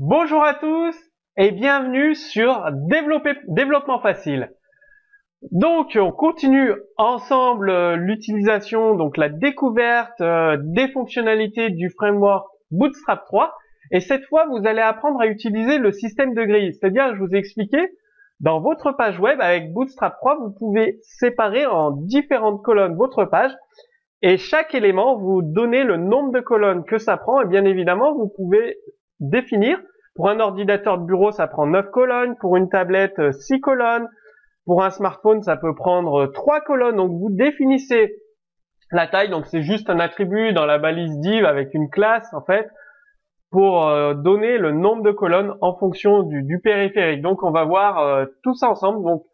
Bonjour à tous et bienvenue sur Développement Facile. Donc on continue ensemble l'utilisation, donc la découverte des fonctionnalités du framework Bootstrap 3 et cette fois vous allez apprendre à utiliser le système de grille. C'est-à-dire, je vous ai expliqué, dans votre page web avec Bootstrap 3 vous pouvez séparer en différentes colonnes votre page et chaque élément vous donner le nombre de colonnes que ça prend et bien évidemment vous pouvez définir. Pour un ordinateur de bureau, ça prend 9 colonnes. Pour une tablette, 6 colonnes. Pour un smartphone, ça peut prendre 3 colonnes. Donc, vous définissez la taille. Donc, c'est juste un attribut dans la balise div avec une classe, en fait, pour donner le nombre de colonnes en fonction du périphérique. Donc, on va voir tout ça ensemble. Donc,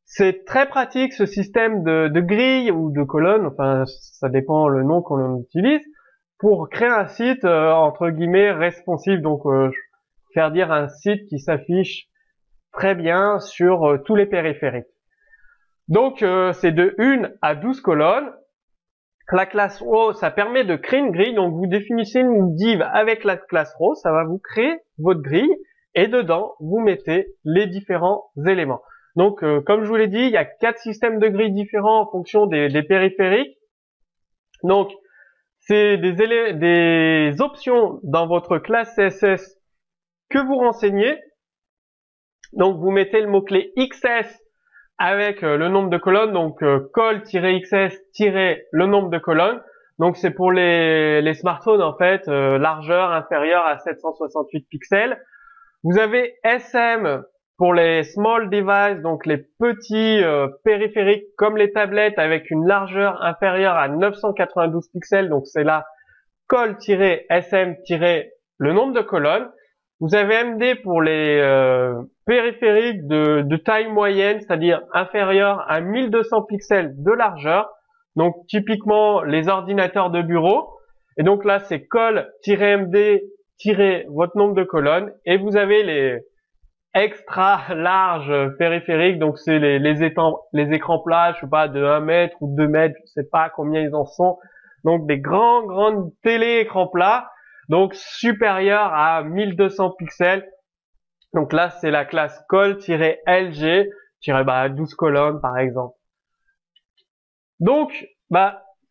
c'est très pratique, ce système de grille ou de colonnes. Enfin, ça dépend le nom qu'on utilise pour créer un site, entre guillemets, responsive. Donc, faire dire un site qui s'affiche très bien sur tous les périphériques. Donc c'est de 1 à 12 colonnes. La classe row, ça permet de créer une grille. Donc vous définissez une div avec la classe row, ça va vous créer votre grille et dedans vous mettez les différents éléments. Donc comme je vous l'ai dit, il y a 4 systèmes de grilles différents en fonction des périphériques. Donc c'est des options dans votre classe CSS que vous renseignez. Donc vous mettez le mot-clé XS avec le nombre de colonnes, donc col-xs le nombre de colonnes. Donc c'est pour les smartphones en fait, largeur inférieure à 768 pixels. Vous avez SM pour les small devices, donc les petits périphériques comme les tablettes avec une largeur inférieure à 992 pixels. Donc c'est là col-sm- le nombre de colonnes. Vous avez MD pour les périphériques de taille moyenne, c'est-à-dire inférieure à 1200 pixels de largeur. Donc typiquement les ordinateurs de bureau. Et donc là c'est col-MD- votre nombre de colonnes. Et vous avez les extra larges périphériques. Donc c'est les écrans plats, je sais pas, de 1 mètre ou 2 mètres, je sais pas combien ils en sont. Donc des grandes télé écrans plats. Donc supérieur à 1200 pixels. Donc là, c'est la classe col-lg, 12 colonnes par exemple. Donc,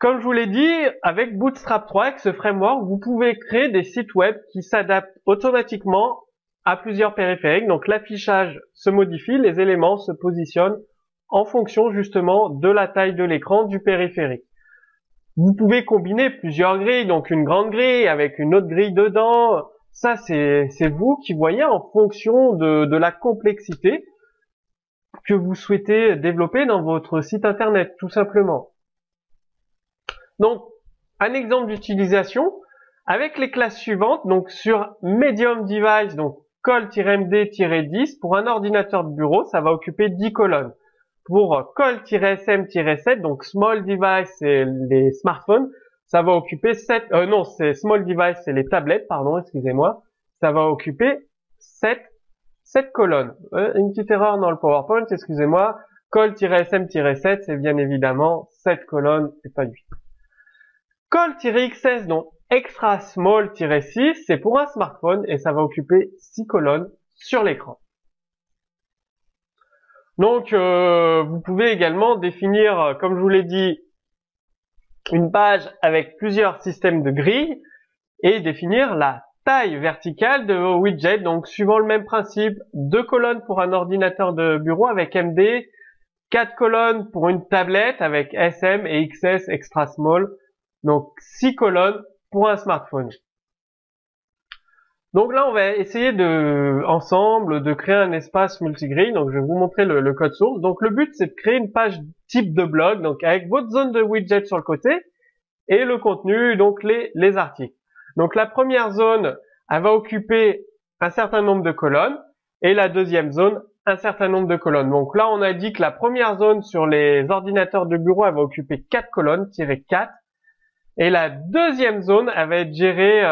comme je vous l'ai dit, avec Bootstrap 3, avec ce framework, vous pouvez créer des sites web qui s'adaptent automatiquement à plusieurs périphériques. Donc l'affichage se modifie, les éléments se positionnent en fonction justement de la taille de l'écran du périphérique. Vous pouvez combiner plusieurs grilles, donc une grande grille avec une autre grille dedans. Ça, c'est vous qui voyez en fonction de la complexité que vous souhaitez développer dans votre site internet, tout simplement. Donc, un exemple d'utilisation avec les classes suivantes. Donc, sur Medium Device, donc col-md-10, pour un ordinateur de bureau, ça va occuper 10 colonnes. Pour col-sm-7, donc small device, c'est les smartphones, ça va occuper 7, non, c'est small device, c'est les tablettes, pardon, excusez-moi, ça va occuper 7 colonnes. Une petite erreur dans le PowerPoint, excusez-moi, col-sm-7, c'est bien évidemment 7 colonnes et pas 8. Col-xs, donc extra small-6, c'est pour un smartphone et ça va occuper 6 colonnes sur l'écran. Donc, vous pouvez également définir, comme je vous l'ai dit, une page avec plusieurs systèmes de grilles et définir la taille verticale de vos widgets. Donc, suivant le même principe, 2 colonnes pour un ordinateur de bureau avec MD, 4 colonnes pour une tablette avec SM et XS extra small. Donc, 6 colonnes pour un smartphone. Donc là, on va essayer ensemble de créer un espace multigrille. Donc, je vais vous montrer le code source. Donc, le but, c'est de créer une page type de blog, donc avec votre zone de widget sur le côté et le contenu, donc les articles. Donc, la première zone, elle va occuper un certain nombre de colonnes et la deuxième zone, un certain nombre de colonnes. Donc là, on a dit que la première zone sur les ordinateurs de bureau, elle va occuper 4 colonnes, -4. Et la deuxième zone, elle va être gérée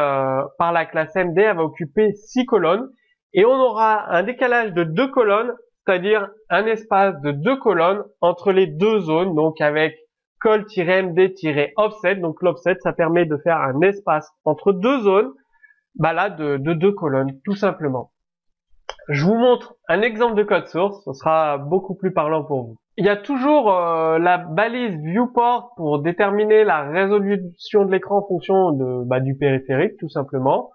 par la classe MD, elle va occuper 6 colonnes. Et on aura un décalage de 2 colonnes, c'est-à-dire un espace de 2 colonnes entre les deux zones, donc avec col-md-offset. Donc l'offset, ça permet de faire un espace entre deux zones. bah là de 2 colonnes, tout simplement. Je vous montre un exemple de code source, ce sera beaucoup plus parlant pour vous. Il y a toujours la balise viewport pour déterminer la résolution de l'écran en fonction du périphérique, tout simplement.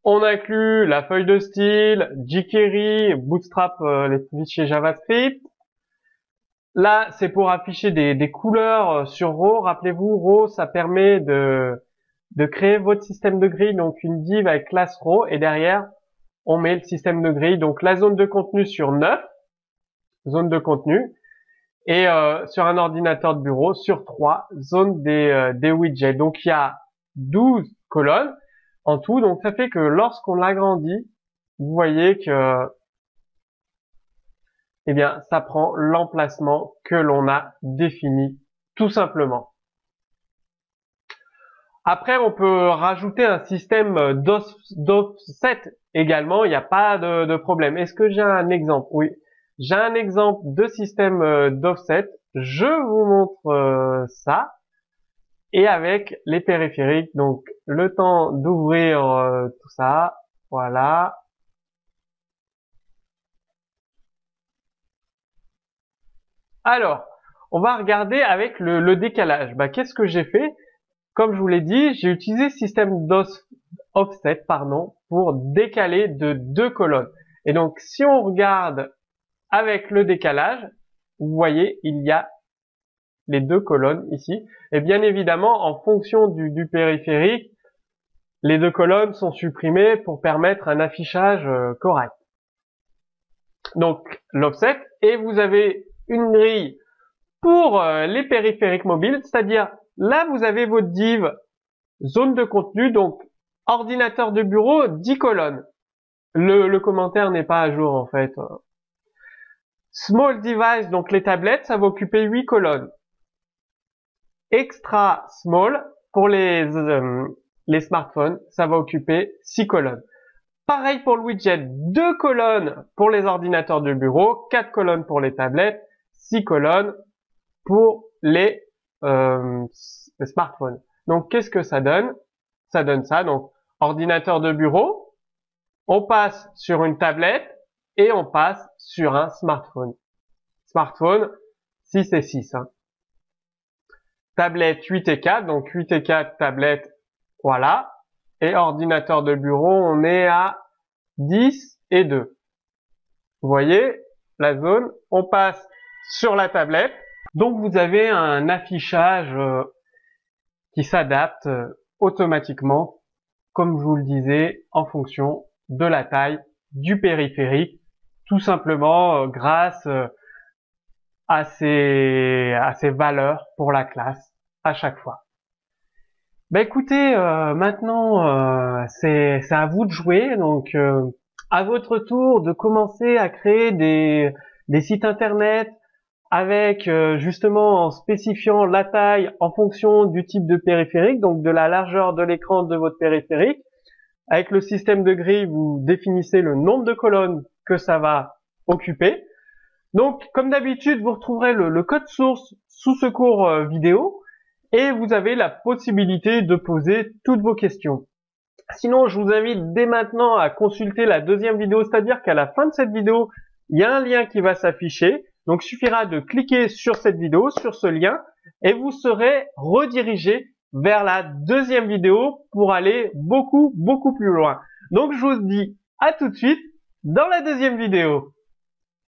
On inclut la feuille de style, jQuery, Bootstrap, les fichiers JavaScript. Là, c'est pour afficher des couleurs sur RAW. Rappelez-vous, RAW, ça permet de créer votre système de grille, donc une div avec classe RAW, et derrière, on met le système de grille. Donc la zone de contenu sur 9, zone de contenu, et sur un ordinateur de bureau sur 3, zone des widgets. Donc il y a 12 colonnes en tout, donc ça fait que lorsqu'on l'agrandit, vous voyez que eh bien ça prend l'emplacement que l'on a défini tout simplement. Après, on peut rajouter un système d'offset également, il n'y a pas de problème. Est-ce que j'ai un exemple? Oui, j'ai un exemple de système d'offset. Je vous montre ça. Et avec les périphériques, donc le temps d'ouvrir tout ça, voilà. Alors, on va regarder avec le décalage. Bah, qu'est-ce que j'ai fait? Comme je vous l'ai dit, j'ai utilisé système d'offset, pour décaler de 2 colonnes. Et donc, si on regarde avec le décalage, vous voyez, il y a les 2 colonnes ici. Et bien évidemment, en fonction du périphérique, les 2 colonnes sont supprimées pour permettre un affichage correct. Donc, l'offset, et vous avez une grille pour les périphériques mobiles, c'est-à-dire là, vous avez votre div zone de contenu, donc ordinateur de bureau, 10 colonnes. Le commentaire n'est pas à jour en fait. Small device, donc les tablettes, ça va occuper 8 colonnes. Extra small, pour les smartphones, ça va occuper 6 colonnes. Pareil pour le widget, 2 colonnes pour les ordinateurs de bureau, 4 colonnes pour les tablettes, 6 colonnes pour les smartphones. Donc qu'est-ce que ça donne? Ça donne ça, donc ordinateur de bureau, on passe sur une tablette et on passe sur un smartphone. Smartphone, 6 et 6. Hein. Tablette 8 et 4, donc 8 et 4, tablette, voilà. Et ordinateur de bureau, on est à 10 et 2. Vous voyez la zone, on passe sur la tablette. Donc vous avez un affichage qui s'adapte automatiquement, comme je vous le disais, en fonction de la taille du périphérique, tout simplement grâce à ces valeurs pour la classe à chaque fois. Ben écoutez, maintenant c'est à vous de jouer, donc à votre tour de commencer à créer des sites internet avec justement en spécifiant la taille en fonction du type de périphérique, donc de la largeur de l'écran de votre périphérique. Avec le système de grille, vous définissez le nombre de colonnes que ça va occuper. Donc, comme d'habitude, vous retrouverez le code source sous ce cours vidéo et vous avez la possibilité de poser toutes vos questions. Sinon, je vous invite dès maintenant à consulter la deuxième vidéo, c'est-à-dire qu'à la fin de cette vidéo, il y a un lien qui va s'afficher. Donc, il suffira de cliquer sur cette vidéo, sur ce lien, et vous serez redirigé vers la deuxième vidéo pour aller beaucoup plus loin. Donc, je vous dis à tout de suite dans la deuxième vidéo.